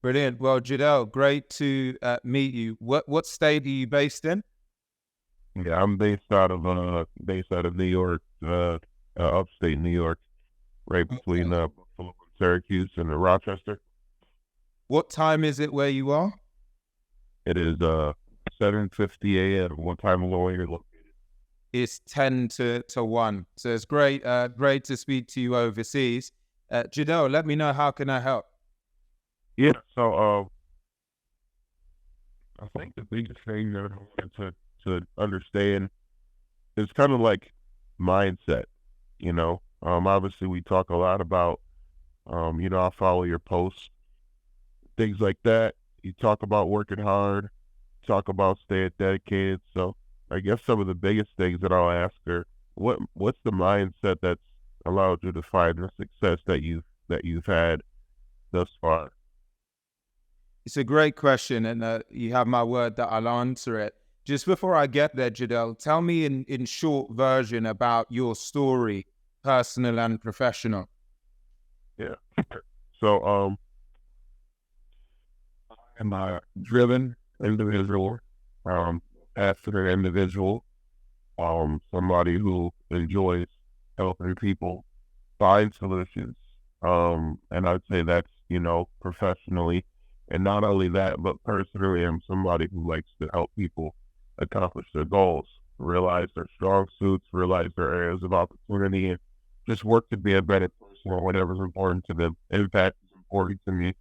Brilliant. Well, Jadel, great to meet you. What state are you based in? Yeah, I'm based out of New York, upstate New York, right between Okay. Buffalo and Syracuse and Rochester. What time is it where you are? It is 7:50 a.m. What time of the you're located? It's 10 to 1. So it's great to speak to you overseas. Jadel, let me know, how can I help? Yeah, so I think the biggest thing that I wanted to understand is kind of like mindset. Obviously we talk a lot about I follow your posts, things like that. You talk about working hard, talk about staying dedicated. So I guess some of the biggest things that I'll ask are what's the mindset that's allowed you to find the success that you've had thus far? It's a great question, and you have my word that I'll answer it. Just before I get there, Jadel, tell me in short version about your story, personal and professional. Yeah. So am I driven individual, passionate individual, somebody who enjoys helping people find solutions. And I'd say that's, professionally. And not only that, but personally, I'm somebody who likes to help people accomplish their goals, realize their strong suits, realize their areas of opportunity, and just work to be a better person or whatever's important to them. Impact is important to me,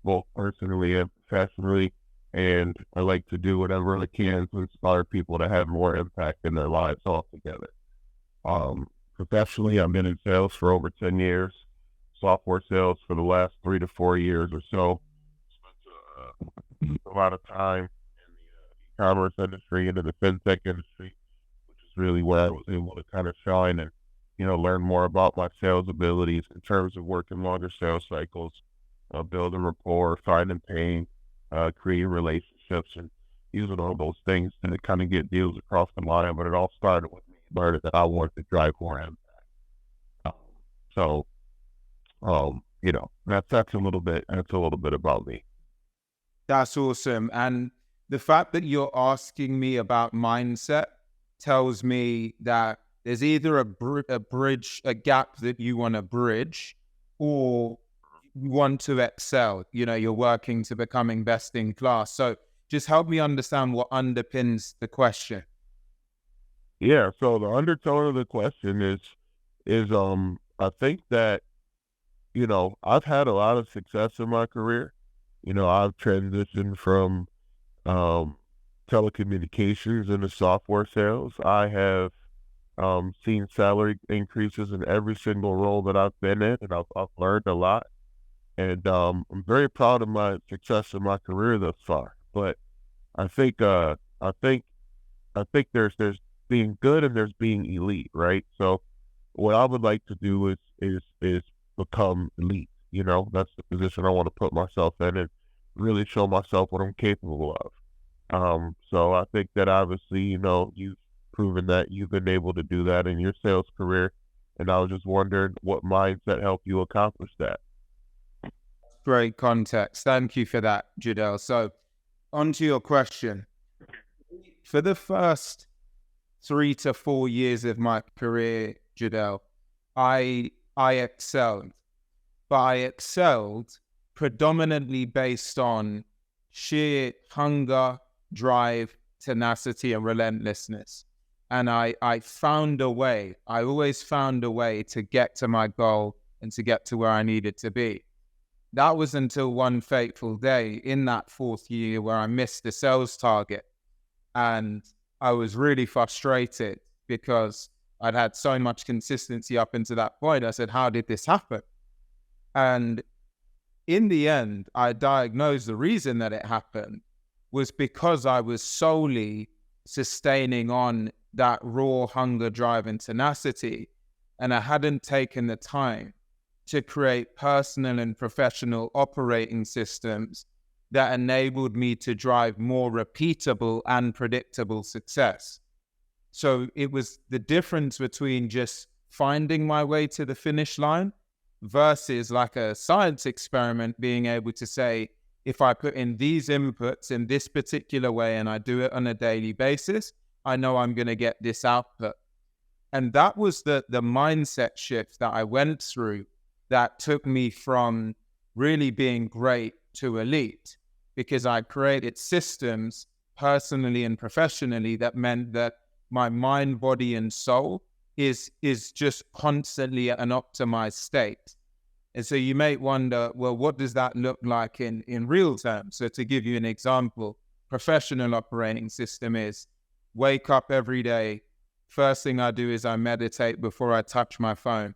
both personally and professionally. And I like to do whatever I can to inspire people to have more impact in their lives altogether. Professionally, I've been in sales for over 10 years, software sales for the last 3 to 4 years or so. Spent a lot of time in the e-commerce industry and in the fintech industry, which is really where I was able to kind of shine and, learn more about my sales abilities in terms of working longer sales cycles, building rapport, finding pain, creating relationships, and using all those things to kind of get deals across the line. But it all started with me learning that I wanted to drive more impact. Um, so, that's a little bit about me. That's awesome. And the fact that you're asking me about mindset tells me that there's either a gap that you want to bridge, or you want to excel. You're working to becoming best in class. So just help me understand what underpins the question. Yeah. So the undertone of the question is I think that I've had a lot of success in my career. I've transitioned from um, telecommunications into software sales. I have seen salary increases in every single role that I've been in, and I've learned a lot. And I'm very proud of my success in my career thus far. But I think I think I think there's being good and there's being elite, right? So what I would like to do is become elite. That's the position I want to put myself in and really show myself what I'm capable of. So I think that obviously, you've proven that you've been able to do that in your sales career. And I was just wondering what mindset helped you accomplish that. Great context. Thank you for that, Jadel. So on to your question. For the first 3 to 4 years of my career, Jadel, I excelled. But I excelled predominantly based on sheer hunger, drive, tenacity, and relentlessness. And I found a way. I always found a way to get to my goal and to get to where I needed to be. That was until one fateful day in that fourth year where I missed the sales target. And I was really frustrated because I'd had so much consistency up until that point. I said, how did this happen? And in the end, I diagnosed the reason that it happened was because I was solely sustaining on that raw hunger, drive, and tenacity. And I hadn't taken the time to create personal and professional operating systems that enabled me to drive more repeatable and predictable success. So it was the difference between just finding my way to the finish line versus like a science experiment being able to say, if I put in these inputs in this particular way and I do it on a daily basis, I know I'm going to get this output. And that was the mindset shift that I went through that took me from really being great to elite, because I created systems personally and professionally that meant that my mind, body, and soul is just constantly at an optimized state. And so you may wonder, well, what does that look like in real terms? So to give you an example, professional operating system is wake up every day. First thing I do is I meditate before I touch my phone.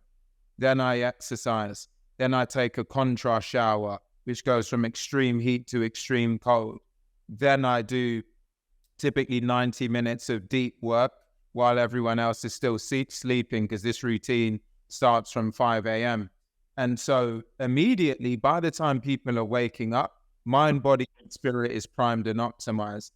Then I exercise. Then I take a contrast shower, which goes from extreme heat to extreme cold. Then I do typically 90 minutes of deep work while everyone else is still sleeping, because this routine starts from 5 a.m. And so immediately, by the time people are waking up, mind, body, and spirit is primed and optimized.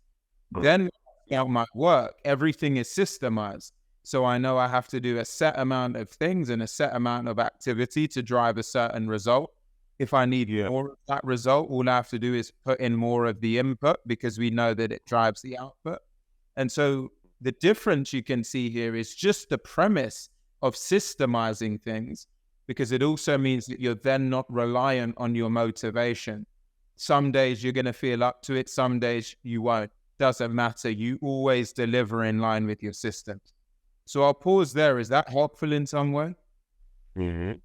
Then out my work, everything is systemized. So I know I have to do a set amount of things and a set amount of activity to drive a certain result. If I need more of that result, all I have to do is put in more of the input, because we know that it drives the output. And so the difference you can see here is just the premise of systemizing things, because it also means that you're then not reliant on your motivation. Some days you're going to feel up to it, some days you won't. Doesn't matter. You always deliver in line with your systems. So I'll pause there. Is that helpful in some way? Mm-hmm.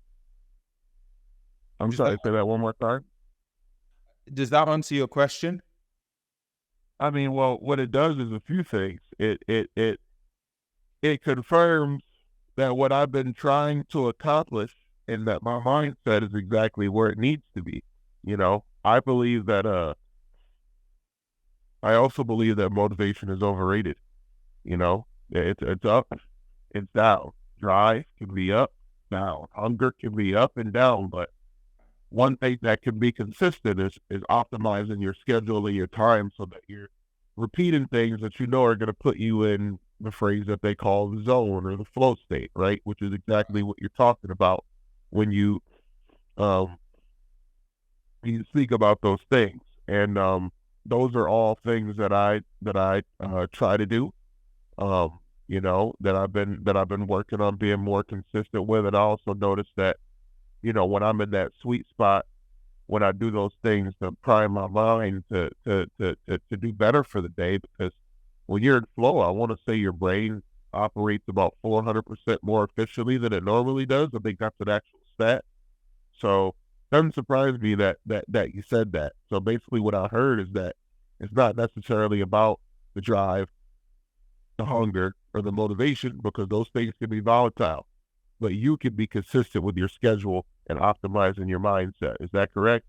I'm sorry, say that one more time. Does that answer your question? I mean, well, what it does is a few things. It confirms that what I've been trying to accomplish and that my mindset is exactly where it needs to be. You know, I believe that I also believe that motivation is overrated. You know, it's up, it's down. Drive can be up, down. Hunger can be up and down, but one thing that can be consistent is optimizing your schedule and your time so that you're repeating things that you know are going to put you in the phrase that they call the zone or the flow state, right? Which is exactly what you're talking about when you speak about those things. And those are all things that I try to do. You know, that I've been working on being more consistent with. And I also noticed that, you know, when I'm in that sweet spot, when I do those things to prime my mind to do better for the day, because when you're in flow, I want to say your brain operates about 400% more efficiently than it normally does. I think that's an actual stat. So it doesn't surprise me that you said that. So basically what I heard is that it's not necessarily about the drive, the hunger, or the motivation, because those things can be volatile. But you can be consistent with your schedule and optimizing your mindset. Is that correct?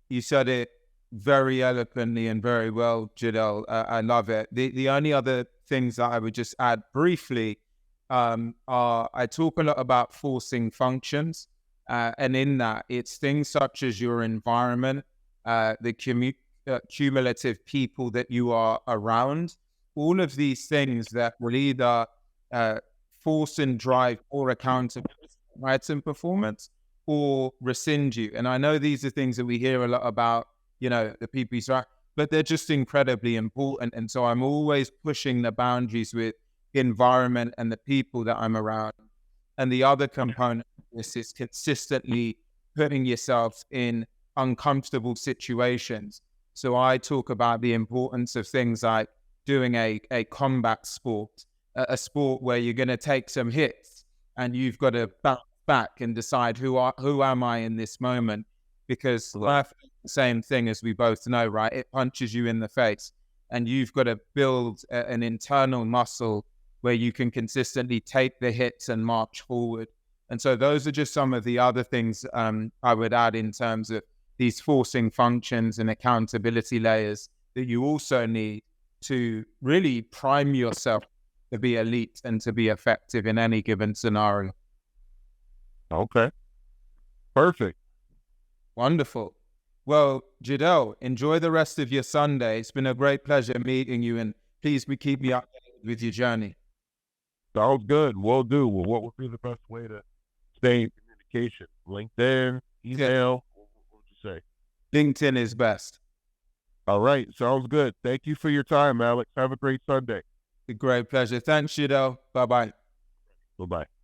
You said it very eloquently and very well, Jadel. I love it. The only other things that I would just add briefly are I talk a lot about forcing functions. And in that, it's things such as your environment, the cumulative people that you are around, all of these things that will either force and drive or accountability, right, and performance, or rescind you. And I know these are things that we hear a lot about, you know, the people, but they're just incredibly important. And so I'm always pushing the boundaries with environment and the people that I'm around. And the other component of this is consistently putting yourself in uncomfortable situations. So I talk about the importance of things like doing a combat sport, a sport where you're going to take some hits and you've got to bounce back and decide who am I in this moment, because life is the same thing, as we both know, right? It punches you in the face, and you've got to build an internal muscle where you can consistently take the hits and march forward. And so those are just some of the other things I would add in terms of these forcing functions and accountability layers that you also need to really prime yourself to be elite and to be effective in any given scenario. Okay. Perfect. Wonderful. Well, Jadel, enjoy the rest of your Sunday. It's been a great pleasure meeting you, and please keep me updated with your journey. Sounds good. Will do. Well, what would be the best way to stay in communication? LinkedIn, email? What would you say? LinkedIn is best. All right. Sounds good. Thank you for your time, Alex. Have a great Sunday. A great pleasure. Thanks, Jadel. Bye-bye. Bye-bye.